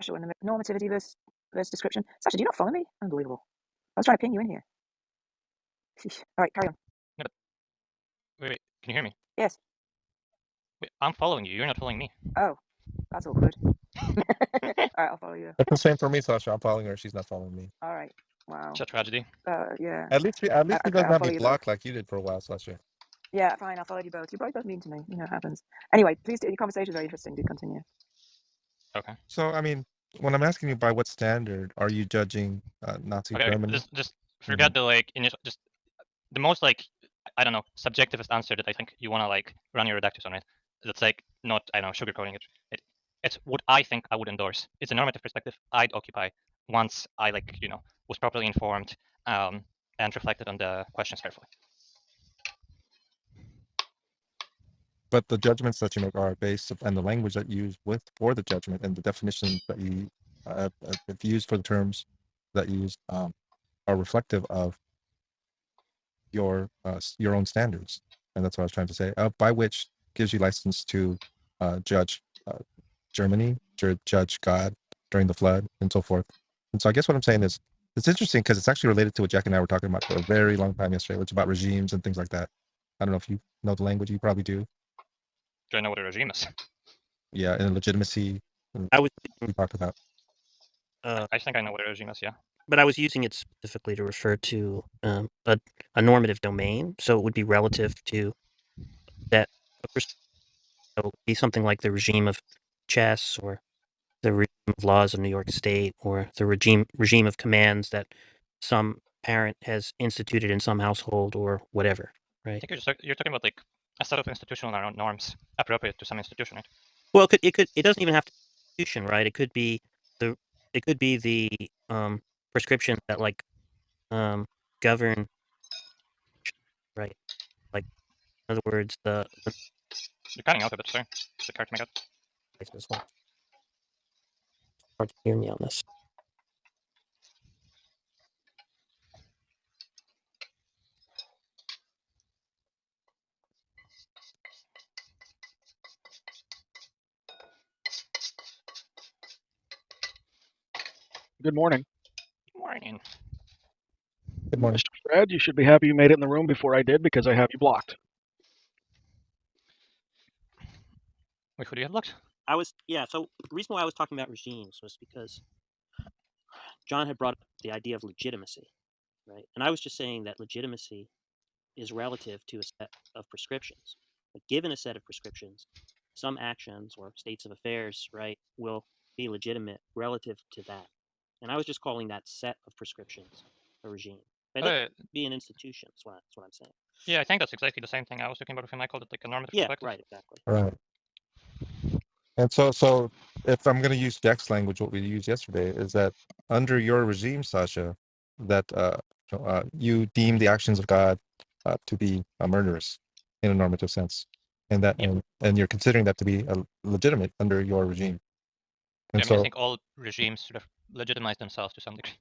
Sasha in the normativity versus description. Sasha, do you not follow me? Unbelievable. I was trying to ping you in here. Sheesh. All right, carry on. No, but wait, can you hear me? Yes. Wait, I'm following you. You're not following me. Oh, that's awkward. All right, I'll follow you. That's the same for me, Sasha. I'm following her. She's not following me. All right. Wow. It's a tragedy. Yeah. At least he Okay, doesn't I'll have follow me you blocked both. like you did for a while, Sasha. Yeah, fine. I'll follow you both. You're both mean to me. You know, it happens. Anyway, please, your conversation is very interesting. Do continue. Okay. So, I mean, when I'm asking you by what standard are you judging Nazi Okay. Germany? Just forget the like initial, just the most like I don't know subjectivist answer that I think you want to like run your reductors on it. That's like not I don't know sugarcoating it. It's what I think I would endorse. It's a normative perspective I'd occupy once I like was properly informed and reflected on the questions carefully. But the judgments that you make are based on the language that you use for the judgment and the definitions that you have used for the terms that you use are reflective of your own standards, and that's what I was trying to say. By which gives you license to judge Germany, judge God during the flood, and so forth. And so I guess what I'm saying is it's interesting because it's actually related to what Jack and I were talking about for a very long time yesterday, which is about regimes and things like that. I don't know if you know the language. You probably do. Do I know what a regime is? Yeah, and legitimacy. I was. We talked about. I think I know what a regime is. Yeah. But I was using it specifically to refer to a normative domain, so it would be relative to that. So it would be something like the regime of chess, or the regime of laws of New York State, or the regime of commands that some parent has instituted in some household, or whatever. I Right. think you're talking about like a set of institutional norms appropriate to some institution, right? Well, it doesn't even have to be institution, right? It could be the prescriptions that like govern, right? Like, in other words, the You're cutting out a bit, sorry. The card make out. as well. Hard to hear me on this. Good morning. Good morning. Good morning. Mr. Fred, you should be happy you made it in the room before I did because I have you blocked. Wait, who do you have blocked? So the reason why I was talking about regimes was because John had brought up the idea of legitimacy, right? And I was just saying that legitimacy is relative to a set of prescriptions. But given a set of prescriptions, some actions or states of affairs, right, will be legitimate relative to that. And I was just calling that set of prescriptions a regime. But it doesn't have to be an institution. That's what I'm saying. Yeah, I think that's exactly the same thing I was talking about with him. I called it like a normative Yeah, perspective. right, exactly. Right. And so if I'm going to use Jack's language, what we used yesterday is that under your regime, Sasha, that you deem the actions of God to be murderous in a normative sense, and that Yep. and you're considering that to be legitimate under your regime. And I mean, I so, think all regimes sort of legitimize themselves to some degree.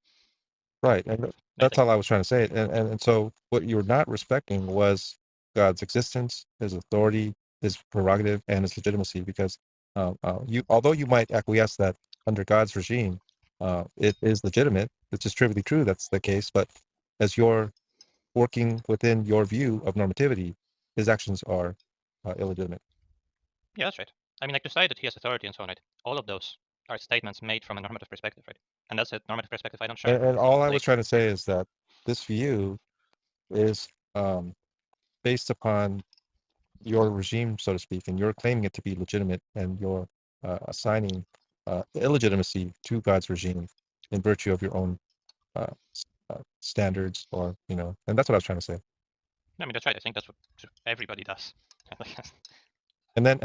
right, and that's all I was trying to say. And so what you were not respecting was God's existence, His authority, His prerogative, and His legitimacy, because although you might acquiesce that under God's regime, it is legitimate. It's just trivially true that's the case. But as you're working within your view of normativity, His actions are illegitimate. Yeah, that's right. I mean, like to say that he has authority and so on, right? All of those are statements made from a normative perspective, right? And that's a normative perspective I don't share. And all I was Like, trying to say is that this view is based upon your regime, so to speak, and you're claiming it to be legitimate, and you're assigning illegitimacy to God's regime in virtue of your own standards, or and that's what I was trying to say. I mean, that's right. I think that's what everybody does. And then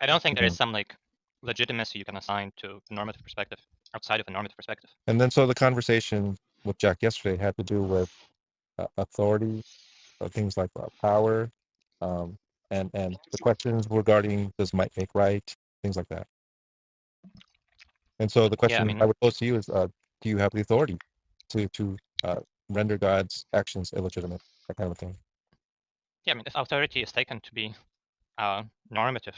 I don't think there is some like legitimacy you can assign to a normative perspective outside of a normative perspective. and then so the conversation with Jack yesterday had to do with authority, things like power, and the questions regarding does might make right, things like that. And so the Yeah, I question mean, I would pose to you is, do you have the authority to render God's actions illegitimate, that kind of thing? yeah, I mean, if authority is taken to be normative,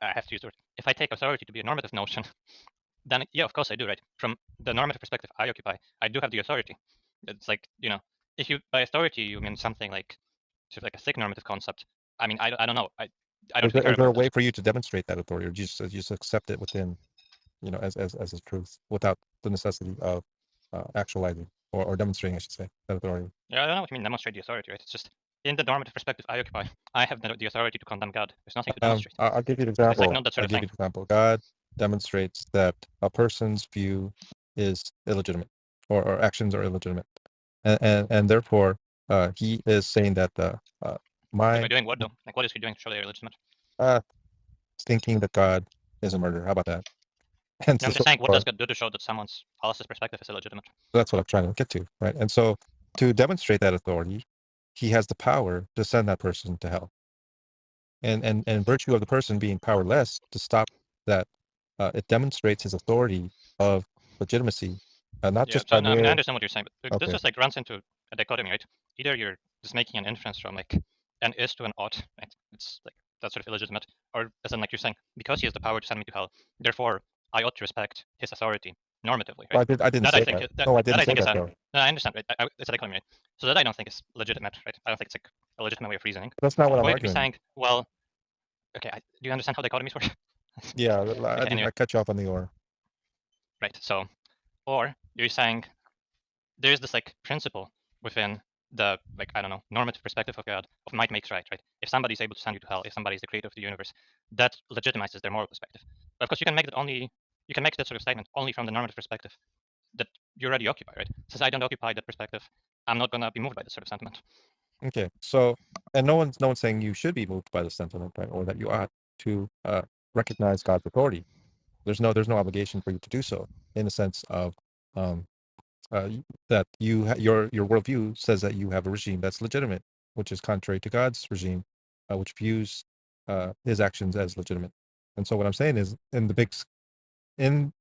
I have to use the word. If I take authority to be a normative notion, then yeah, of course I do, right? From the normative perspective I occupy, I do have the authority. It's like, if you by authority you mean something like sort of like a thick normative concept. I mean, I don't know. I don't Is really care there a about way that. for you to demonstrate that authority, or just accept it within, as a truth without the necessity of actualizing or demonstrating, I should say, that authority? Yeah, I don't know what you mean demonstrate the authority, right? It's just in the normative perspective I occupy, I have the authority to condemn God. There's nothing to demonstrate. I'll give you an It's like example. not that sort I'll of give thing. you an example. God demonstrates that a person's view is illegitimate, or actions are illegitimate, and therefore he is saying that But by my doing what though? Like what is he doing to show they're illegitimate? uh, thinking that God is a murderer. How about that? And No, I'm just so saying, what does far, God do to show that someone's else's perspective is illegitimate? that's what I'm trying to get to, right? And so to demonstrate that authority, he has the power to send that person to hell. And virtue of the person being powerless to stop that, it demonstrates his authority of legitimacy, not Yeah, just so by no, I mean, I mere. understand what you're saying, but this Okay, just like runs into a dichotomy, right? Either you're just making an inference from like an is to an ought, right? It's like that's sort of illegitimate, or as in like you're saying, because he has the power to send me to hell, therefore I ought to respect his authority normatively, right? well, I didn't That I say think that. that No, I that didn't I say think is that an though. no, I understand, right? It's a dichotomy, right? So that I don't think is legitimate, right? I don't think it's like a legitimate way of reasoning. That's not what I'm Or you'd be arguing. saying, well, okay, do you understand how dichotomies work? Yeah, Okay, anyway, I cut you off on the or. right. So, or you're saying there's this like principle within the like I don't know normative perspective of God of might makes right, right? If somebody's able to send you to hell, if somebody's the creator of the universe, that legitimizes their moral perspective. But of course, you can make that sort of statement only from the normative perspective that you already occupy, right? Since I don't occupy that perspective, I'm not gonna be moved by that sort of sentiment. Okay, so, and no one's saying you should be moved by the sentiment, right, or that you ought to recognize God's authority. There's no obligation for you to do so, in the sense of um, that your worldview says that you have a regime that's legitimate, which is contrary to God's regime, which views his actions as legitimate. And so what I'm saying is, in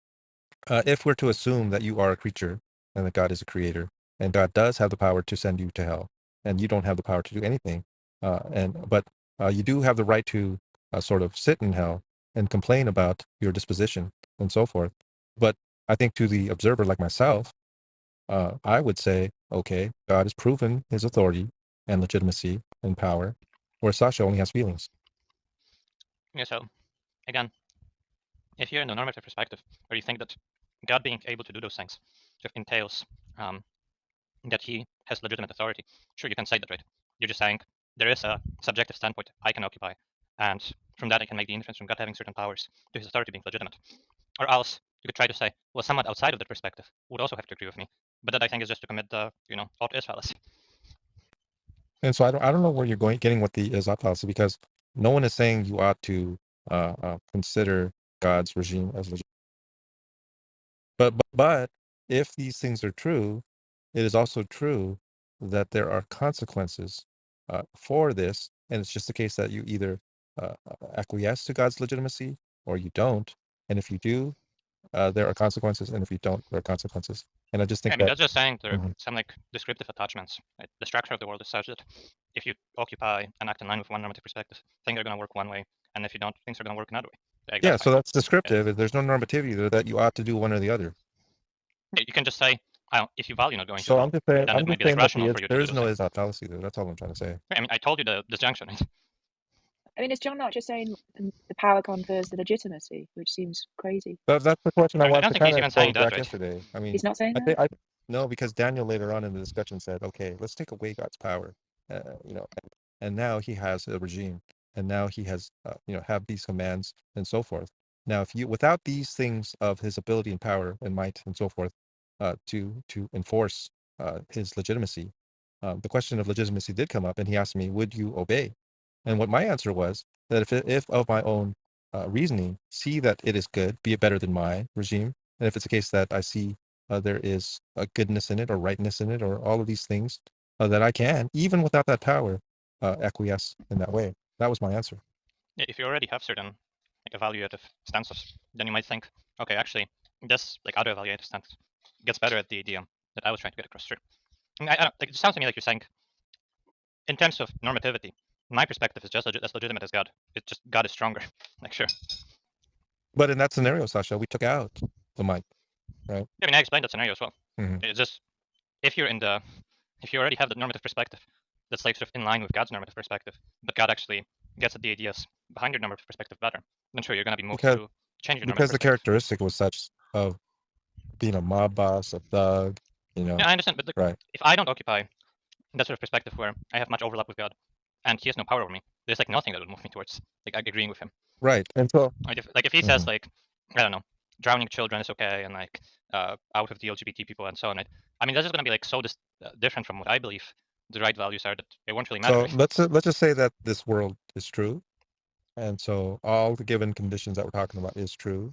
if we're to assume that you are a creature and that God is a creator, and God does have the power to send you to hell, and you don't have the power to do anything, but you do have the right to sort of sit in hell and complain about your disposition and so forth. But I think to the observer like myself, I would say, okay, God has proven his authority and legitimacy and power, where Sasha only has feelings. Yeah. So again, if you're in the normative perspective, or you think that God being able to do those things sort of entails that he has legitimate authority, sure, you can say that, right? You're just saying there is a subjective standpoint I can occupy, and from that I can make the inference from God having certain powers to his authority being legitimate. Or else you could try to say, well, someone outside of that perspective would also have to agree with me. But that I think is just to commit the, ought is fallacy. And so I don't know where you're getting with the Izot fallacy, because no one is saying you ought to consider God's regime as legitimate. But if these things are true, it is also true that there are consequences for this, and it's just the case that you either acquiesce to God's legitimacy or you don't. And if you do, there are consequences, and if you don't, there are consequences. And I just I think mean, that that's just saying there are Mhm. some like descriptive attachments. Right? The structure of the world is such that if you occupy and act in line with one normative perspective, things are going to work one way, and if you don't, things are going to work another way. Like, Yeah, that's fine. so that's Yeah. descriptive. There's no normativity there that you ought to do one or the other. Yeah, you can just say, if you value not going to So hell, then it I'm might just be like saying that rational for you to there do is those no things. Izot fallacy there. That's all I'm trying to say. I mean, I told you the disjunction, right? I mean, is John not just saying the power confers the legitimacy, which seems crazy? That's the question I I wanted don't to think kind he's of even saying pose that, back right? yesterday. I mean, He's not saying I that? think no, because Daniel later on in the discussion said, okay, let's take away God's power, and now he has a regime, and now he has, have these commands and so forth. Now, if you, without these things of his ability and power and might and so forth, to enforce his legitimacy, the question of legitimacy did come up, and he asked me, would you obey? And what my answer was that if of my own reasoning, see that it is good, be it better than my regime. And if it's a case that I see there is a goodness in it or rightness in it or all of these things, that I can, even without that power, acquiesce in that way. That was my answer. Yeah, if you already have certain like evaluative stances, then you might think, okay, actually, this like other evaluative stance gets better at the idea that I was trying to get across. Sure. And I don't, like, it sounds to me like you're saying, in terms of normativity, my perspective is just as legitimate as God. It's just God is stronger. Like, sure. But in that scenario, Sasha, we took out the mic, right? I mean, I explained that scenario as well. Mhm. It's just if you already have the normative perspective that's like sort of in line with God's normative perspective, but God actually gets at the ideas behind your normative perspective better, then sure, you're going to be moved Because to change your normative because the perspective. characteristic was such of being a mob boss, a thug, you know. Yeah, I understand, but like, Right. if I don't occupy that sort of perspective where I have much overlap with God, and He has no power over me, there's like nothing that would move me towards like agreeing with Him. Right. And so Like if He says like, I don't know, drowning children is okay, and like out of the LGBT people and so on. I mean, that's just going to be like so different from what I believe the right values are that it won't really matter. so let's just say that this world is true, and so all the given conditions that we're talking about is true.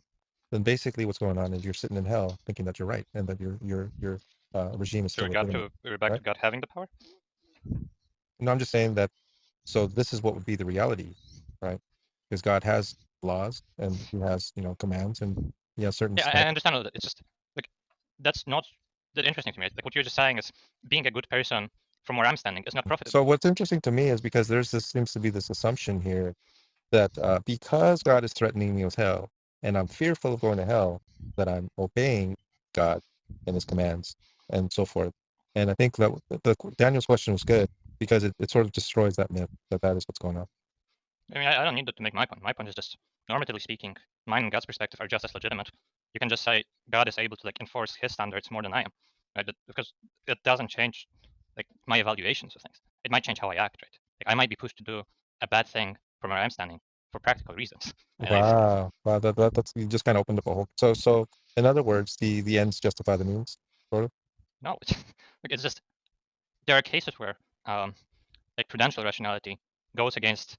Then basically, what's going on is you're sitting in hell, thinking that you're right, and that your regime is So still legitimate. we're back right? to God having the power. No, I'm just saying that. So this is what would be the reality, right? Because God has laws and He has commands and He has certain Yeah, I steps. understand all that. It's just like that's not that interesting to me. Like what you're just saying is being a good person from where I'm standing is not profitable. So what's interesting to me is because seems to be this assumption here that because God is threatening me with hell and I'm fearful of going to hell, that I'm obeying God and His commands and so forth. And I think that Daniel's question was good because it sort of destroys that myth that is what's going on. I mean, I don't need that to make my point. My point is just, normatively speaking, mine and God's perspective are just as legitimate. You can just say God is able to like enforce His standards more than I am, right? Because it doesn't change like my evaluations of things. It might change how I act, right? Like I might be pushed to do a bad thing from where I'm standing for practical reasons. Wow, wow, that's you just kind of opened up a whole. So in other words, the ends justify the means, sort of. No, it's just there are cases where like prudential rationality goes against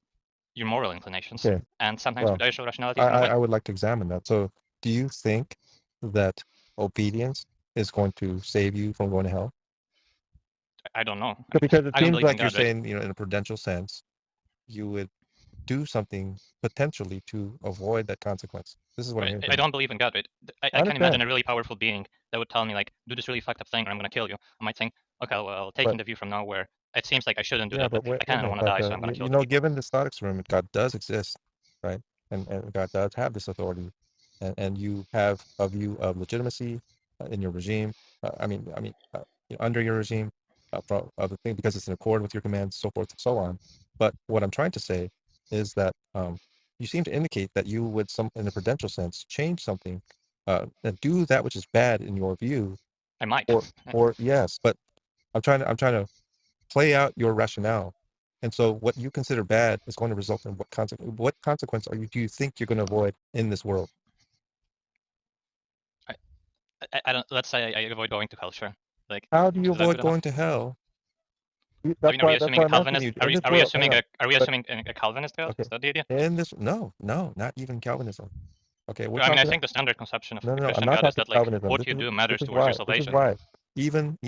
your moral inclinations, Okay, and sometimes well, prudential rationality I, is going to I win. I would like to examine that. So, do you think that obedience is going to save you from going to hell? I don't know. Because it I don't seems believe in like you're God, right? saying, in a prudential sense, you would do something potentially to avoid that consequence. This is what I'm Right. hearing I from you. don't believe in God, right? I I can't imagine understand, a really powerful being that would tell me like, do this really fucked up thing or I'm gonna kill you. I might think, okay, well, taking but the view from now where it seems like I shouldn't do yeah, that, but but wait I a kind of minute. want to But die, so I'm gonna kill the people. given this thought experiment, God does exist, right? And God does have this authority, and you have a view of legitimacy in your regime. Under your regime, from the thing because it's in accord with your commands, so forth and so on. But what I'm trying to say is that you seem to indicate that you would, in a prudential sense, change something, and do that which is bad in your view, I might. or yes. But I'm trying to play out your rationale. And so what you consider bad is going to result in what consequence do you think you're going to avoid in this world? I don't. Let's say I avoid going to hell, sure. Like, How do you is that avoid good enough? going to hell? I That's mean, why that's why I'm asking you. In this world, hang on. Are we But assuming a Calvinist God? okay, Is that the idea? in this, no, not even Calvinism. Okay, we're I mean, I talking. think the standard conception of No, the no, I'm Christian not God is talking that like Calvinism. what you do matters towards your This is salvation. why even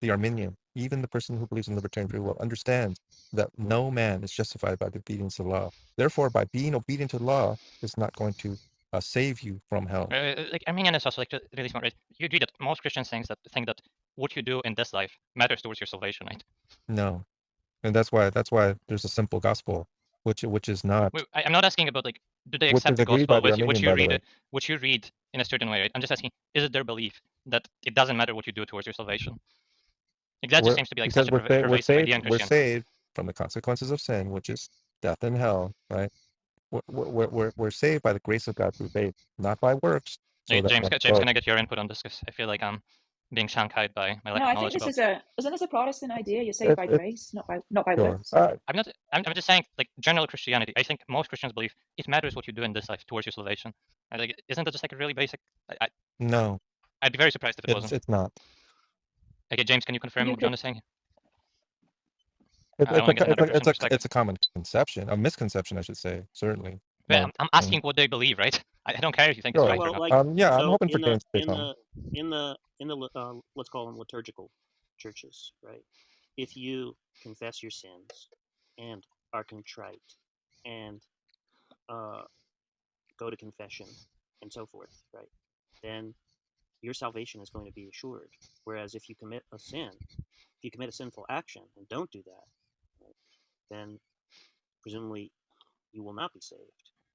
the Arminian, even the person who believes in libertarian free will understands that no man is justified by the obedience to the law. Therefore, by being obedient to the law is not going to save you from hell. Like Arminian is also like really smart. Right? You agree that most Christians think that what you do in this life matters towards your salvation, right? No, and that's why there's a simple gospel, which is not, I'm not asking about like do they which accept is the agreed by gospel the Arminian, by the way. which you read in a certain way, right? I'm just asking, is it their belief that it doesn't matter what you do towards your salvation? Like that just We're seems to be like because such a we're pervasive saved idea in we're Christianity. saved from the consequences of sin, which is death and hell, right? We're saved by the grace of God through faith, not by works. So Hey, that James, so can I get your input on this? Because I feel like I'm being shanghaied by my lack No, of I think knowledge this about. is isn't this a Protestant idea? You're saved it, by it grace, not by sure. works. I'm not. I'm just saying, like general Christianity. I think most Christians believe it matters what you do in this life towards your salvation. And, like, isn't that just like a really basic? No, I'd be very surprised if it wasn't. it's not. Okay, James, can you confirm You what could. John is saying? It, I want to get another Christian it's perspective. a common conception, a misconception, I should say, certainly. But No. I'm asking what they believe, right? I don't care if you think it's Sure. right or Well, not. like Yeah, I'm so hoping for James to say something. in the let's call them liturgical churches, right? If you confess your sins and are contrite and uh, go to confession and so forth, right? Then your salvation is going to be assured. Whereas if you commit a sin, if you commit a sinful action and don't do that, right, then presumably you will not be saved.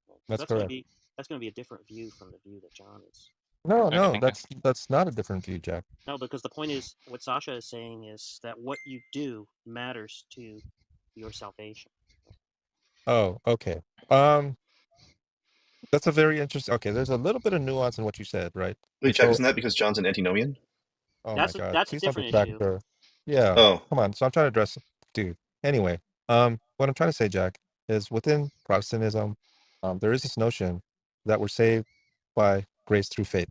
Right? So That's correct. that's going to be a different view from the view that John is. No, Okay, no, thank you. that's not a different view, Jack. No, because the point is, what Sasha is saying is that what you do matters to your salvation. Oh, okay. That's a very interesting. Okay, there's a little bit of nuance in what you said, right? Wait, And Jack, so, isn't that because John's an antinomian? oh my God, That's a please don't different distract issue. her. Yeah, Oh, come on. So I'm trying to address, dude. Anyway, what I'm trying to say, Jack, is within Protestantism, there is this notion that we're saved by grace through faith,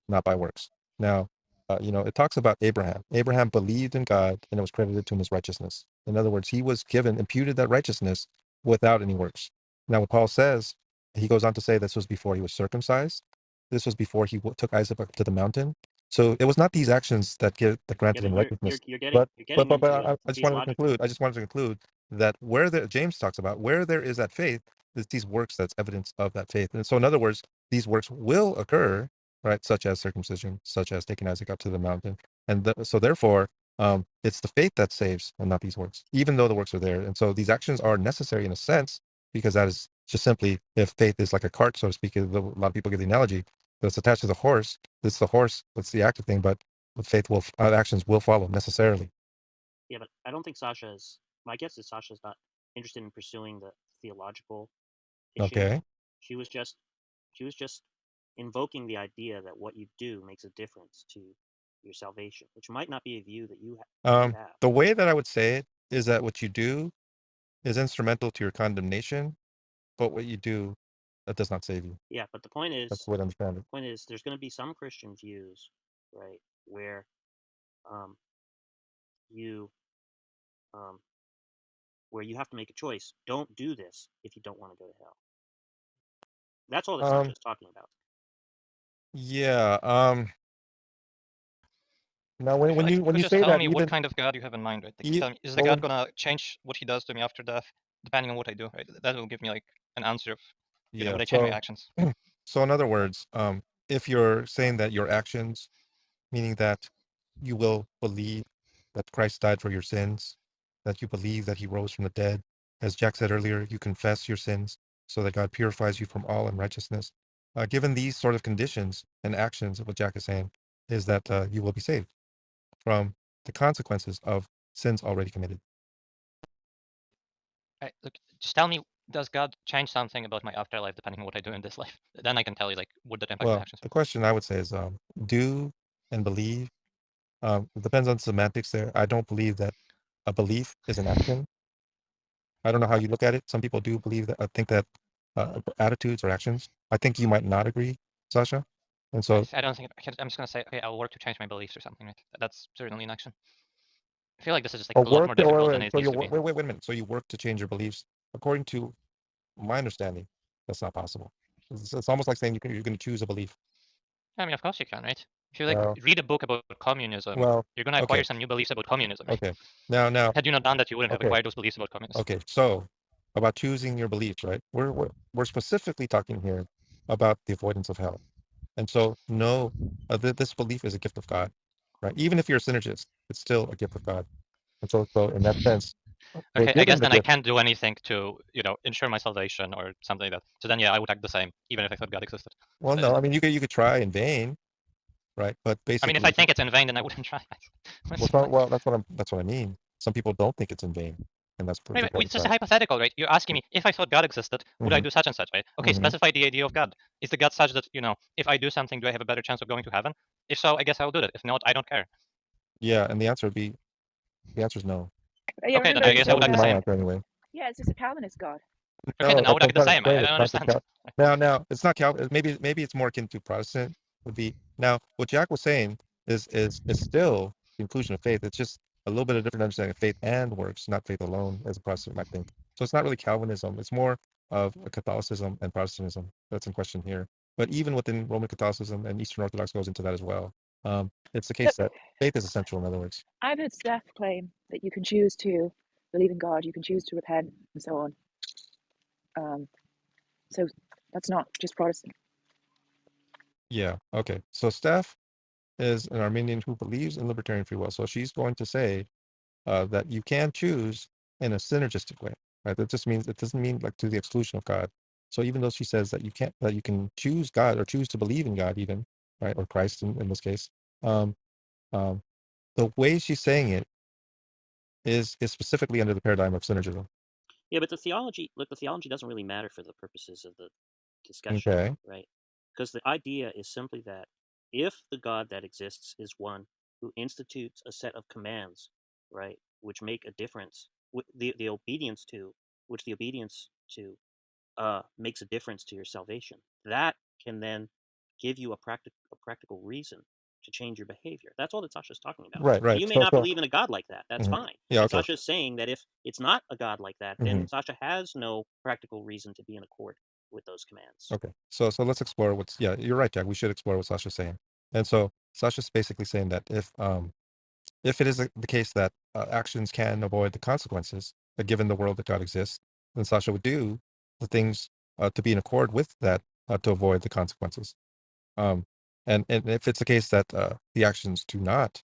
not by works. Now, it talks about Abraham. Abraham believed in God, and it was credited to him as righteousness. In other words, he was imputed that righteousness without any works. Now, what Paul says, he goes on to say this was before he was circumcised. This was before he took Isaac up to the mountain. So it was not these actions that Yeah, granted but him righteousness. you're getting But you're getting into it I just wanted to theologically. conclude. I just wanted to conclude that James talks about where there is that faith, it's these works that's evidence of that faith. And so, in other words, these works will occur, right? Such as circumcision, such as taking Isaac up to the mountain, and so therefore, it's the faith that saves, and not these works, even though the works are there. And so, these actions are necessary in a sense, because that is just simply, if faith is like a cart, so to speak. A lot of people give the analogy that's attached to the horse. It's the horse that's the active thing, but faith will actions will follow necessarily. Yeah, but I don't think Sasha's. My guess is Sasha's not interested in pursuing the theological issue. Okay. She was just invoking the idea that what you do makes a difference to your salvation, which might not be a view that you have. The way that I would say it is that what you do is instrumental to your condemnation, but what you do, that does not save you. Yeah, but the point That's is, the way I understand it. there's going to be some Christian views, right, where you where you have to make a choice. Don't do this if you don't want to go to hell. That's all that Sasha's talking about. Yeah. Now, I feel when like you could you just say tell that, me what even kind of God you have in mind, right? Like, you, tell me, is the well, God gonna change what he does to me after death, depending on what I do, right? That will give me like an answer of, yeah. would I change my actions? So in other words, if you're saying that your actions, meaning that you will believe that Christ died for your sins, that you believe that he rose from the dead, as Jack said earlier, you confess your sins so that God purifies you from all unrighteousness. Given these sort of conditions and actions, what Jack is saying is that you will be saved from the consequences of sins already committed. Right, look, just tell me, does God change something about my afterlife depending on what I do in this life? Then I can tell you, like, would that impact my Well, actions? the question I would say is do and believe. It depends on semantics there. I don't believe that a belief is an action. I don't know how you look at it. Some people do believe that, I think that attitudes or actions. I think you might not agree, Sasha. And so, I don't think I'm just gonna say, okay, I'll work to change my beliefs or something, right? That's certainly an action. I feel like this is just like a a lot work, more wait, difficult wait, than wait. it So needs you to be. wait a minute. So you work to change your beliefs. According to my understanding, that's not possible. It's almost like saying you're going to choose a belief. I mean, of course you can, right? If you like Well, read a book about communism, well, you're gonna acquire okay, some new beliefs about communism, right? okay. Now, Had you not done that, you wouldn't have okay, acquired those beliefs about communism. okay. So about choosing your beliefs, right? We're specifically talking here about the avoidance of hell. And so, no, this belief is a gift of God, right? Even if you're a synergist, it's still a gift of God. And so in that sense, we're Okay, I given guess the then I gift. can't do anything to, ensure my salvation or something like that. So then, yeah, I would act the same, even if I thought God existed. Well, no, I mean, you could try in vain, right? But I mean, if I basically, think it's in vain, then I wouldn't try. that's what I mean. Some people don't think it's in vain, and that's Wait, because it's just a hypothetical, right? You're asking me if I thought God existed, would I hmm do such and such, right? Okay, hmm specify the idea of God. Is the God such that, if I do something, do I have a better chance of going to heaven? If so, I guess I'll do that. If not, I don't care. Yeah, and the answer is no. Yeah, Okay, then remember I it's guess I That would would act be the my same. answer anyway. yeah, it's just a Calvinist God. Okay, No, then I would I'm act the trying to same. I explain it. don't That's the understand. Now it's not Calvin. Maybe it's more akin to Protestant. Would be now what Jack was saying is still the inclusion of faith. It's just a little bit of different understanding of faith and works, not faith alone, as a Protestant might think. So it's not really Calvinism. It's more of Catholicism and Protestantism that's in question here. But even within Roman Catholicism and Eastern Orthodox goes into that as well. It's the case that faith is essential. In other words, I've heard Steph claim that you can choose to believe in God, you can choose to repent, and so on. So that's not just Protestant. yeah, okay. So Steph is an Armenian who believes in libertarian free will. So she's going to say that you can choose in a synergistic way, right? That just means it doesn't mean like to the exclusion of God. So even though she says that you can't, that you can choose God or choose to believe in God, even right, or Christ in this case, um, the way she's saying it is specifically under the paradigm of synergism. Yeah, but the theology doesn't really matter for the purposes of the discussion, Okay. right? Because the idea is simply that if the God that exists is one who institutes a set of commands, right, which make a difference, the obedience to makes a difference to your salvation, that can then give you a practical reason to change your behavior. That's all that Sasha's talking about. Right. Now, you may not believe in a God like that. That's Mhm. fine. Yeah. But Okay. Sasha's saying that if it's not a God like that, then Sasha has no practical reason to be in accord with those commands. Okay. So let's explore what's. Yeah, you're right, Jack. We should explore what Sasha's saying. And so Sasha's basically saying that if it is the case that actions can avoid the consequences, given the world that God exists, then Sasha would do the things to be in accord with that to avoid the consequences. And if it's the case that the actions do not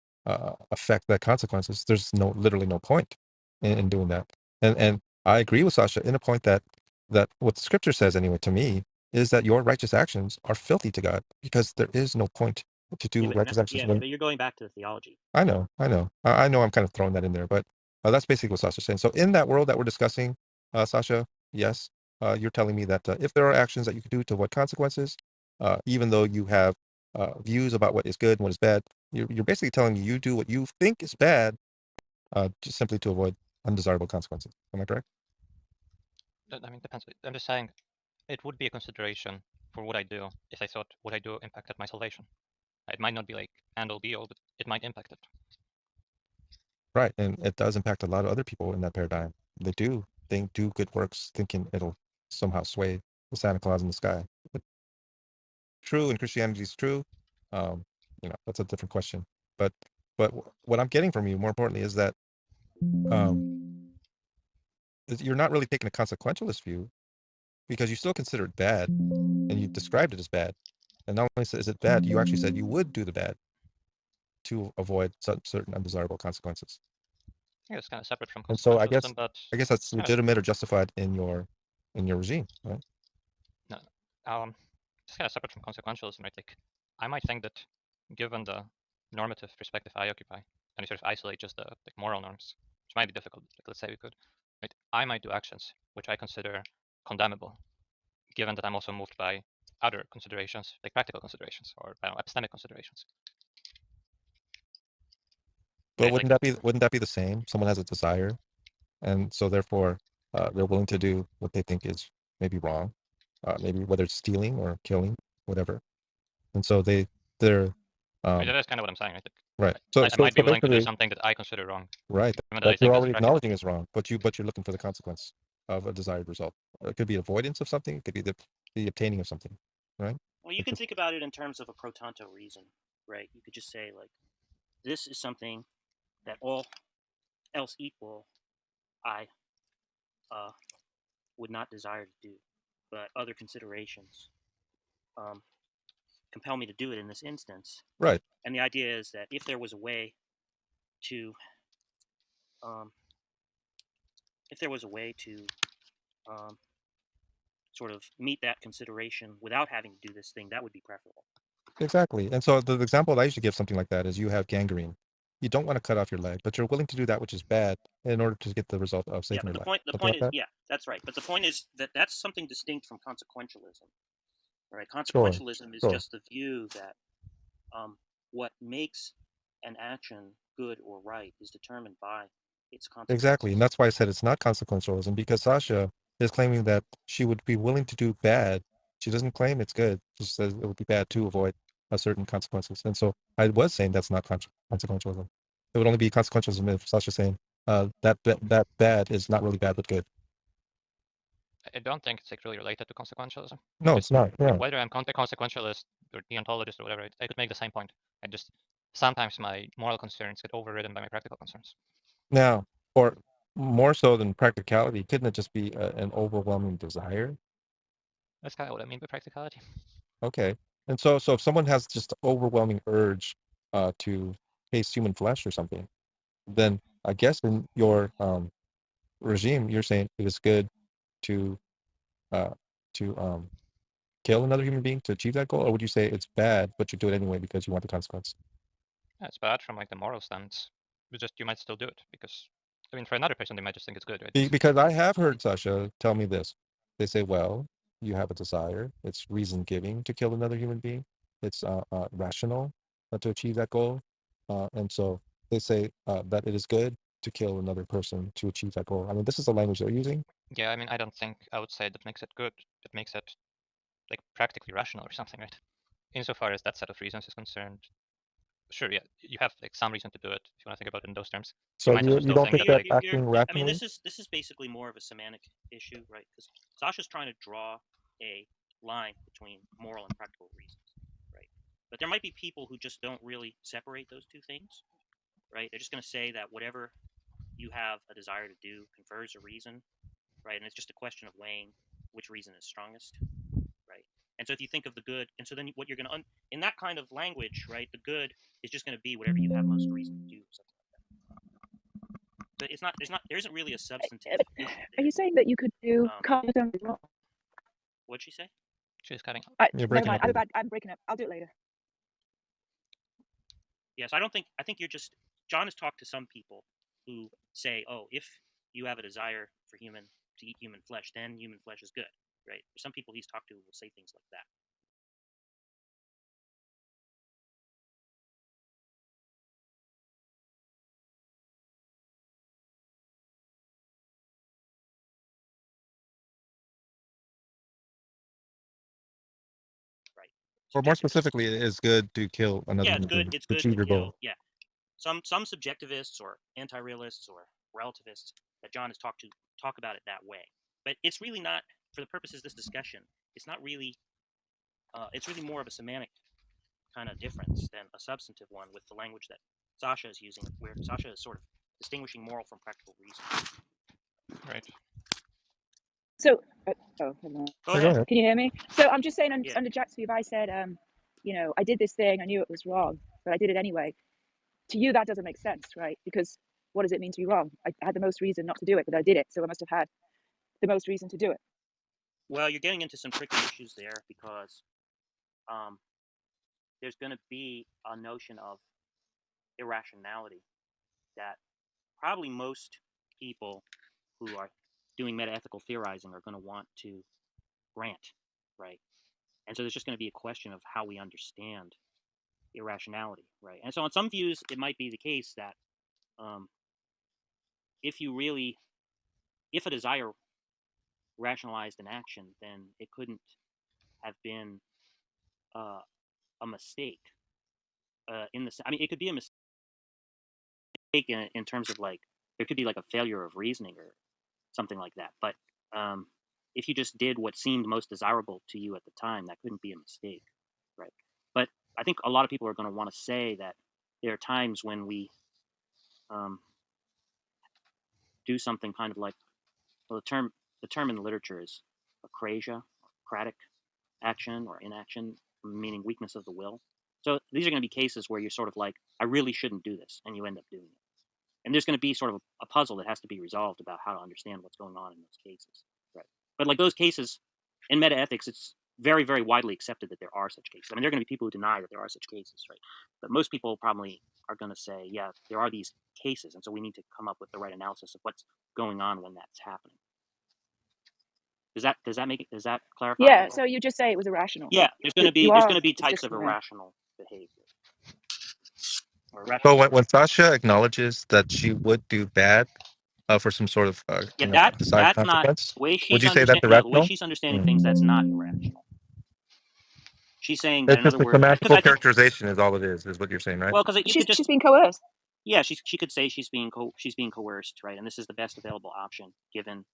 affect the consequences, there's literally no point in doing that. And I agree with Sasha in a point that what the scripture says anyway to me is that your righteous actions are filthy to God because there is no point to do righteous actions. But you're going back to the theology. I know. I know I'm kind of throwing that in there, but that's basically what Sasha's saying. So in that world that we're discussing, Sasha, yes, you're telling me that if there are actions that you can do to avoid consequences, even though you have views about what is good and what is bad, you're basically telling me you do what you think is bad, just simply to avoid undesirable consequences. Am I correct? I mean, depends. I'm just saying it would be a consideration for what I do if I thought what I do impacted my salvation. It might not be like end all be all, but it might impact it. Right, and it does impact a lot of other people in that paradigm. They do good works, thinking it'll somehow sway the Santa Claus in the sky. But true, and Christianity is true. Um, that's a different question. But what I'm getting from you, more importantly, is that you're not really taking a consequentialist view because you still consider it bad, and you described it as bad. And not only is it bad, you actually said you would do the bad to avoid certain undesirable consequences. Yeah, it's kind of separate from And so I consequentialism, but guess that's kind of legitimate or justified in your regime, right? no, it's kind of separate from consequentialism, right? Like, I might think that given the normative perspective I occupy, and you sort of isolate just the like moral norms, which might be difficult. Like, let's say we could, right? I might do actions which I consider condemnable, given that I'm also moved by other considerations, like practical considerations or epistemic considerations. But Right? wouldn't that be the same? Someone has a desire, and so therefore they're willing to do what they think is maybe wrong, maybe whether it's stealing or killing, whatever. And so they're Right, that is kind of what I'm saying. right. I might be willing to do Basically, something that I consider wrong, right, even that I that you're think is already practical. acknowledging is wrong, but you're looking for the consequence of a desired result. It could be avoidance of something. It could be the obtaining of something, right? Well, you can think about it in terms of a pro tanto reason, right? You could just say, like, this is something that all else equal, I would not desire to do, but other considerations compel me to do it in this instance. Right. And the idea is that if there was a way to, sort of meet that consideration without having to do this thing, that would be preferable. Exactly. And so the example I usually give something like that is you have gangrene. You don't want to cut off your leg, but you're willing to do that which is bad in order to get the result of saving your life. The point is, yeah, that's right. But the point is that that's something distinct from consequentialism, right? Consequentialism is just the view that what makes an action good or right is determined by its consequences. Exactly. And that's why I said it's not consequentialism, because Sasha is claiming that she would be willing to do bad. She doesn't claim it's good. She says it would be bad to avoid certain consequences. And so I was saying that's not consequentialism. It would only be consequentialism if Sasha's saying that bad is not really bad but good. I don't think it's like really related to consequentialism. No, it's not. Yeah. Whether I'm consequentialist or deontologist or whatever, I could make the same point. I just sometimes my moral concerns get overridden by my practical concerns. Now, or more so than practicality, couldn't it just be an overwhelming desire? That's kind of what I mean by practicality. Okay. And so if someone has just overwhelming urge to taste human flesh or something, then I guess in your regime, you're saying it is good to uh, to kill another human being to achieve that goal, or would you say it's bad, but you do it anyway because you want the consequence? Yeah, it's bad from like the moral stance, but just you might still do it because, I mean, for another person they might just think it's good, right? Because I have heard Sasha tell me this. They say, well, you have a desire. It's reason giving to kill another human being. It's rational to achieve that goal. And so they say that it is good to kill another person to achieve that goal. I mean, this is the language they're using. Yeah, I mean, I don't think I would say that makes it good. It makes it like practically rational or something, right? Insofar as that set of reasons is concerned, sure, yeah, you have like some reason to do it if you want to think about it in those terms. So You might you still don't think think that that like acting I mean, rationally? this is basically more of a semantic issue, right? Because Sasha's trying to draw a line between moral and practical reasons, right? But there might be people who just don't really separate those two things, right? They're just going to say that whatever you have a desire to do confers a reason, right? And it's just a question of weighing which reason is strongest, right? And so if you think of the good, and so then what you're going to, in that kind of language, right, the good is just going to be whatever you have most reason to do, something like that. But it's not, there isn't really a substantive issue Are there. you saying that you could do carbon wrong? What'd she say? she's cutting. You're Never breaking mind. up. I'm breaking up. I'll do it later. Yes, I think you're just, John has talked to some people who say, oh, if you have a desire for to eat human flesh, then human flesh is good, right? Some people he's talked to will say things like that. Right. Or more Subjectivists. specifically, it is good to kill another Yeah, human being it's to good to achieve your goal. kill. Yeah. Some subjectivists or anti-realists or relativists that John has talked to talk about it that way. But it's really not, for the purposes of this discussion, it's not really, it's really more of a semantic kind of difference than a substantive one with the language that Sasha is using, where Sasha is sort of distinguishing moral from practical reason. Right. So, never mind. Go ahead. Can you hear me? So I'm just saying, Yeah. under Jack's view, if I said, I did this thing, I knew it was wrong, but I did it anyway. To you, that doesn't make sense, right? Because what does it mean to be wrong? I had the most reason not to do it, but I did it, so I must have had the most reason to do it. Well, you're getting into some tricky issues there because there's going to be a notion of irrationality that probably most people who are doing metaethical theorizing are going to want to grant, right? And so there's just going to be a question of how we understand irrationality, right? And so on some views, it might be the case that if a desire rationalized an action, then it couldn't have been a mistake. It could be a mistake in terms of like there could be like a failure of reasoning or something like that. But if you just did what seemed most desirable to you at the time, that couldn't be a mistake, right? But I think a lot of people are going to want to say that there are times when we do something kind of like, well, the term in the literature is akrasia, cratic action or inaction, meaning weakness of the will. So these are going to be cases where you're sort of like, I really shouldn't do this, and you end up doing it. And there's going to be sort of a puzzle that has to be resolved about how to understand what's going on in those cases, right? But like those cases in metaethics, it's very, very widely accepted that there are such cases. I mean, there are going to be people who deny that there are such cases, right? But most people probably are going to say, yeah, there are these cases, and so we need to come up with the right analysis of what's going on when that's happening. Does that clarify? Yeah. So you just say it was irrational. Yeah, there's going to be types of irrational behavior. So when Sasha acknowledges that she would do bad for some sort of desired that's not consequence, the way she's would you say that's understanding. No, the way irrational? she's understanding things, that's not irrational. She's saying that, It's in just other a words, because grammatical I think, characterization is all it is what you're saying, right? well, because you could just, she's being coerced. yeah, she could say she's being coerced, right? And this is the best available option given,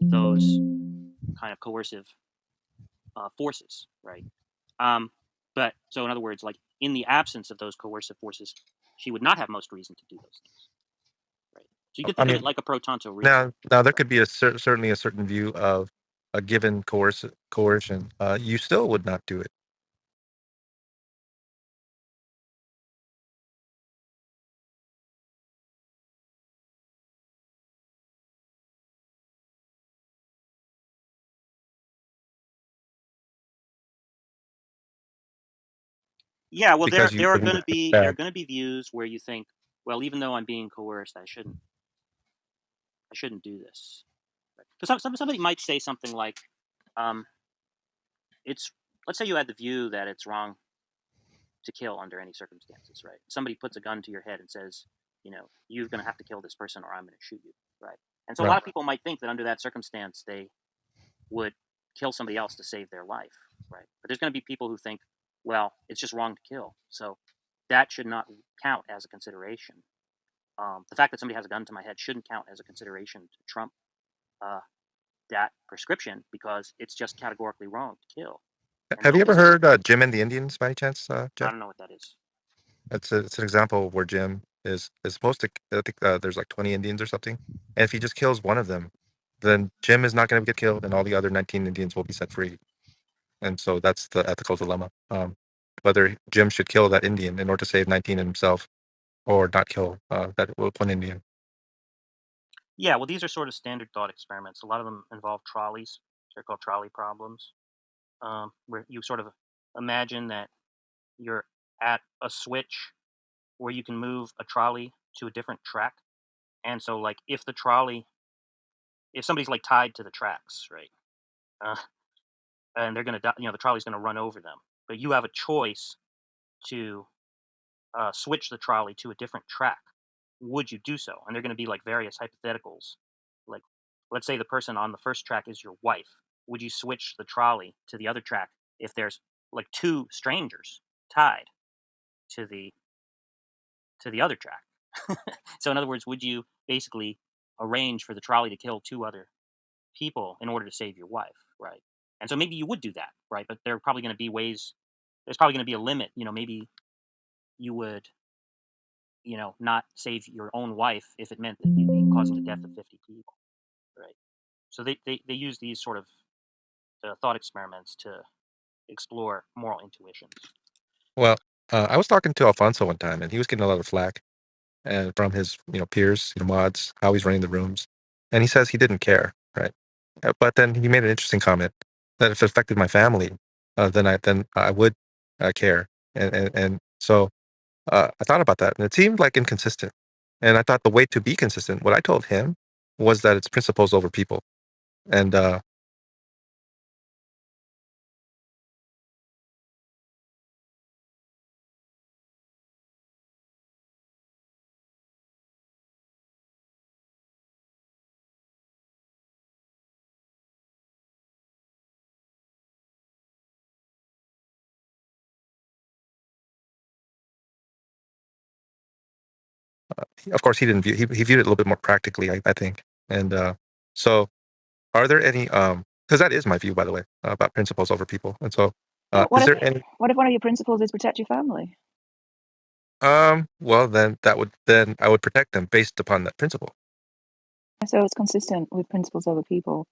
those kind of coercive forces, right? But so in other words, like in the absence of those coercive forces, she would not have most reason to do those things, right? So you could think of it like a pro tanto reason. Now there could be certainly a certain view of a given coercion. You still would not do it. Yeah, well, because you there are believe going to it's be bad. views where you think, well, even though I'm being coerced, I shouldn't do this. Because somebody might say something like, let's say you had the view that it's wrong to kill under any circumstances, right? Somebody puts a gun to your head and says, you're going to have to kill this person or I'm going to shoot you, right? And so a lot of people might think that under that circumstance, they would kill somebody else to save their life, right? But there's going to be people who think, well, it's just wrong to kill. So that should not count as a consideration. The fact that somebody has a gun to my head shouldn't count as a consideration to trump that prescription because it's just categorically wrong to kill. Have you ever heard Jim and the Indians by any chance, I Jeff? don't know what that is. It's an example where Jim is supposed to. I think there's like 20 Indians or something, and if he just kills one of them, then Jim is not going to get killed, and all the other 19 Indians will be set free. And so that's the ethical dilemma. Whether Jim should kill that Indian in order to save 19 and himself, or not kill that one Indian. Yeah, well, these are sort of standard thought experiments. A lot of them involve trolleys. They're called trolley problems, where you sort of imagine that you're at a switch where you can move a trolley to a different track. And so, like, if somebody's like tied to the tracks, right, and they're gonna die, the trolley's gonna run over them, but you have a choice to switch the trolley to a different track. Would you do so? And they're going to be like various hypotheticals. Like, let's say the person on the first track is your wife. Would you switch the trolley to the other track if there's like two strangers tied to the other track? So in other words, would you basically arrange for the trolley to kill two other people in order to save your wife, right? And so maybe you would do that, right? But there are probably going to be ways. There's probably going to be a limit. Maybe you would not save your own wife if it meant that you'd be causing the death of 50 people, right? So they use these sort of thought experiments to explore moral intuitions. Well, I was talking to Alfonso one time, and he was getting a lot of flack and from his peers, mods, how he's running the rooms, and he says he didn't care, right? But then he made an interesting comment that if it affected my family, then I would care, and so I thought about that, and it seemed like inconsistent. And I thought the way to be consistent, what I told him, was that it's principles over people, and of course he didn't view he viewed it a little bit more practically, I think. And so, are there any because that is my view, by the way, about principles over people. And so, is there any? What if one of your principles is protect your family? Well, then I would protect them based upon that principle. So it's consistent with principles over people.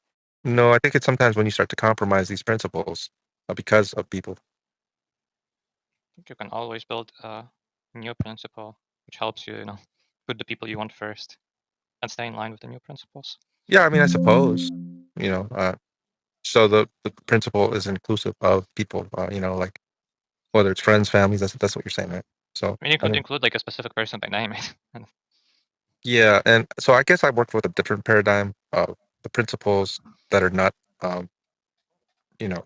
No, I think it's sometimes when you start to compromise these principles because of people. I think you can always build a new principle, which helps you, put the people you want first and stay in line with the new principles. Yeah, I mean, I suppose, so the principle is inclusive of people, like whether it's friends, families, that's what you're saying, right? So I mean, you could include like a specific person by name. yeah, and so I guess I work with a different paradigm of the principles that are not,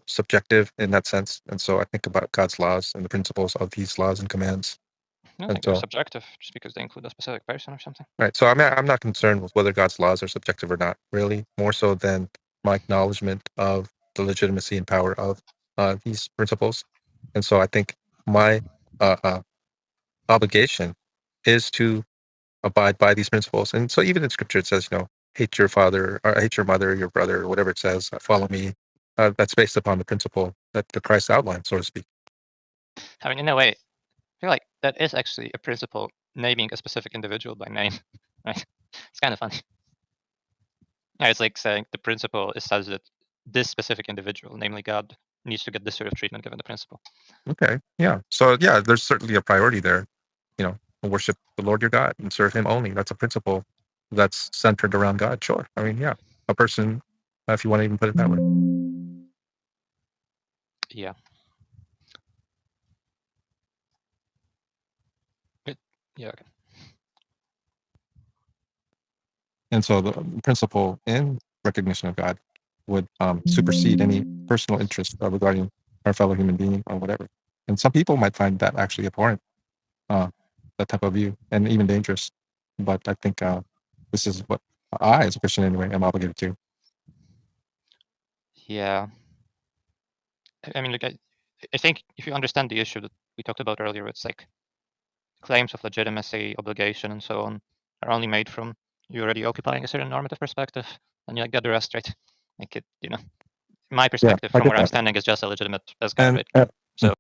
subjective in that sense. And so I think about God's laws and the principles of these laws and commands. No, And like they're so, subjective just because they include a specific person or something. right. So I'm not concerned with whether God's laws are subjective or not, really, more so than my acknowledgement of the legitimacy and power of these principles. And so I think my obligation is to abide by these principles. And so even in scripture, it says, hate your father or hate your mother, your brother, or whatever it says, follow me. That's based upon the principle that the Christ outlined, so to speak. I mean, in a way, I feel like that is actually a principle naming a specific individual by name, right? It's kind of funny. Yeah, it's like saying the principle says that this specific individual, namely God, needs to get this sort of treatment given the principle. Okay. Yeah. So yeah, there's certainly a priority there. Worship the Lord your God and serve Him only. That's a principle that's centered around God. Sure. I mean, yeah, a person, if you want to even put it that way. Yeah. Yeah. Okay. And so the principle in recognition of God would supersede any personal interest regarding our fellow human being or whatever. And some people might find that actually abhorrent, that type of view, and even dangerous. But I think this is what I, as a Christian anyway, am obligated to. Yeah. I mean, like, I think if you understand the issue that we talked about earlier, it's like claims of legitimacy, obligation, and so on are only made from you already occupying a certain normative perspective, and you like get the rest right. Like it, you know, my perspective I from get where I'm that. standing is just a legitimate as God, And right? So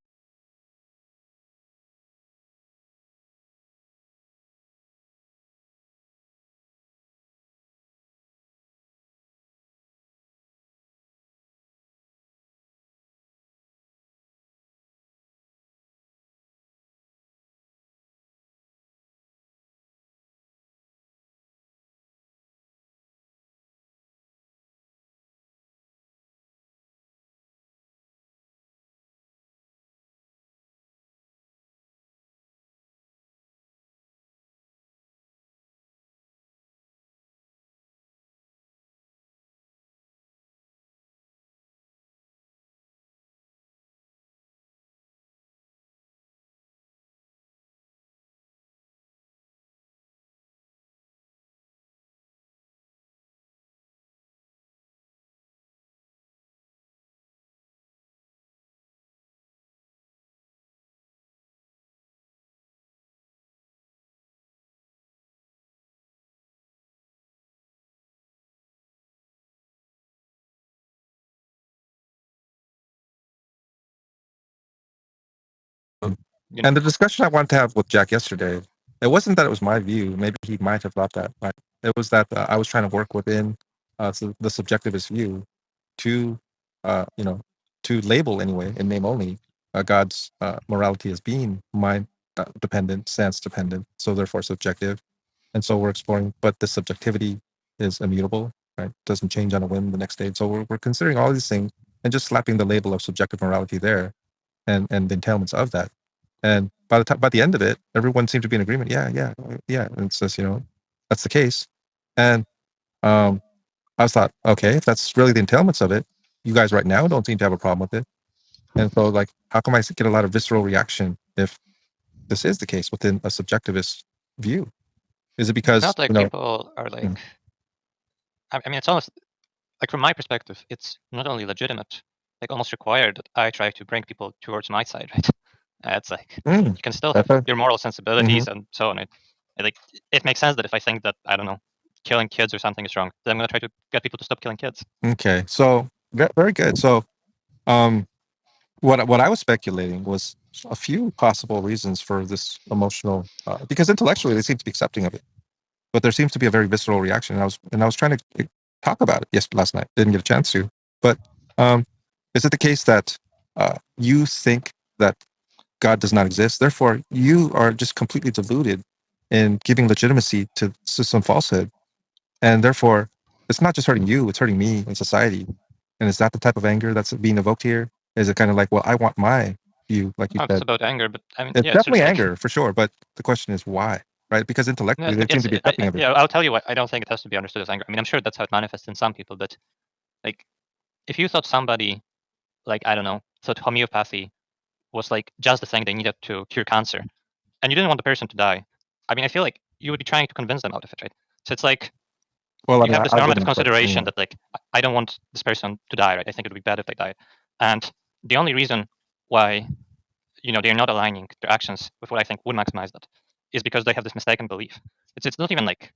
you know, And the discussion I wanted to have with Jack yesterday, it wasn't that it was my view. Maybe he might have thought that, but it was that I was trying to work within the subjectivist view to, to label anyway, in name only, God's morality as being mind dependent, sense dependent, so therefore subjective. And so we're exploring, but the subjectivity is immutable, right? Doesn't change on a whim the next day. So we're considering all these things and just slapping the label of subjective morality there, and the entailments of that. And by the end of it, everyone seemed to be in agreement. Yeah. And it says, that's the case. And I was thought, okay, if that's really the entailments of it, you guys right now don't seem to have a problem with it. And so, like, how come I get a lot of visceral reaction if this is the case within a subjectivist view? Is it it's because not like people are like. I mean, it's almost like from my perspective, it's not only legitimate, like almost required that I try to bring people towards my side, right? It's like you can still have your moral sensibilities and so on. Like it makes sense that if I think that I don't know, killing kids or something is wrong, then I'm gonna try to get people to stop killing kids. Okay, so very good. So, what I was speculating was a few possible reasons for this emotional, because intellectually they seem to be accepting of it, but there seems to be a very visceral reaction. And I was trying to talk about it last night. Didn't get a chance to. But is it the case that you think that God does not exist, therefore you are just completely deluded in giving legitimacy to some falsehood, and therefore it's not just hurting you, it's hurting me and society? And is that the type of anger that's being evoked here? Is it kind of like, well, I want my view, like you Oh, it's said? about anger, but I mean, It's yeah, it's definitely like, anger for sure, but the question is why, right? Because intellectually no, they seem it's to be accepting of it. yeah. I'll tell you what. I don't think it has to be understood as anger. I mean, I'm sure that's how it manifests in some people, but like, if you thought somebody, like I don't know, thought homeopathy was like just the thing they needed to cure cancer, and you didn't want the person to die, I mean, I feel like you would be trying to convince them out of it, right? So it's like Well, I you mean, have this I normative wouldn't, but consideration anyway. that like I don't want this person to die, right? I think it would be bad if they died, and the only reason why they're not aligning their actions with what I think would maximize that is because they have this mistaken belief. It's not even like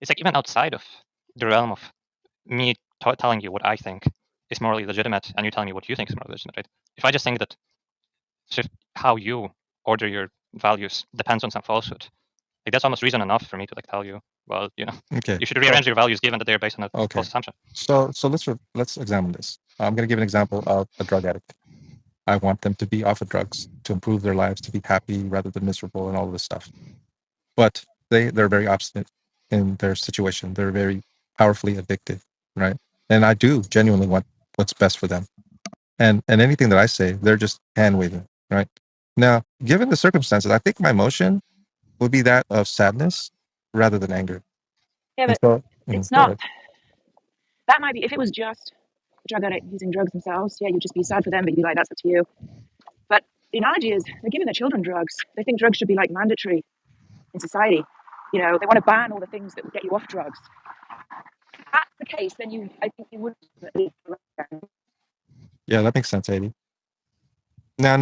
it's like even outside of the realm of me telling you what I think is morally legitimate and you telling me what you think is morally legitimate, right? If I just think that just how you order your values depends on some falsehood, like that's almost reason enough for me to like tell you, well, Okay. you should rearrange your values given that they're based on a Okay. false assumption. So let's examine this. I'm going to give an example of a drug addict. I want them to be off of drugs to improve their lives, to be happy rather than miserable, and all of this stuff. But they're very obstinate in their situation. They're very powerfully addicted, right? And I do genuinely want what's best for them. And anything that I say, they're just hand waving, right? Now, given the circumstances, I think my emotion would be that of sadness rather than anger. Yeah, And but so, it's go not. ahead. That might be if it was just a drug addict using drugs themselves. Yeah, you'd just be sad for them, but you'd be like, that's up to you. But the analogy is they're giving their children drugs. They think drugs should be like mandatory in society. You know, they want to ban all the things that would get you off drugs. If that's the case, then I think you would. Yeah, that makes sense, Adi. So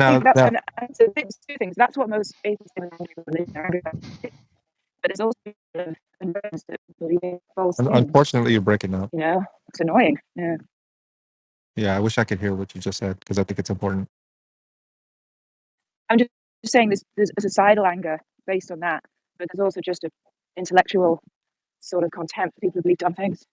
it's two things. That's what most atheists believe. But it's also believing false things. Unfortunately, you're breaking up. You know, it's annoying. Yeah. Yeah, I wish I could hear what you just said because I think it's important. I'm just saying there's a societal anger based on that, but there's also just an intellectual sort of contempt for people who believe dumb things.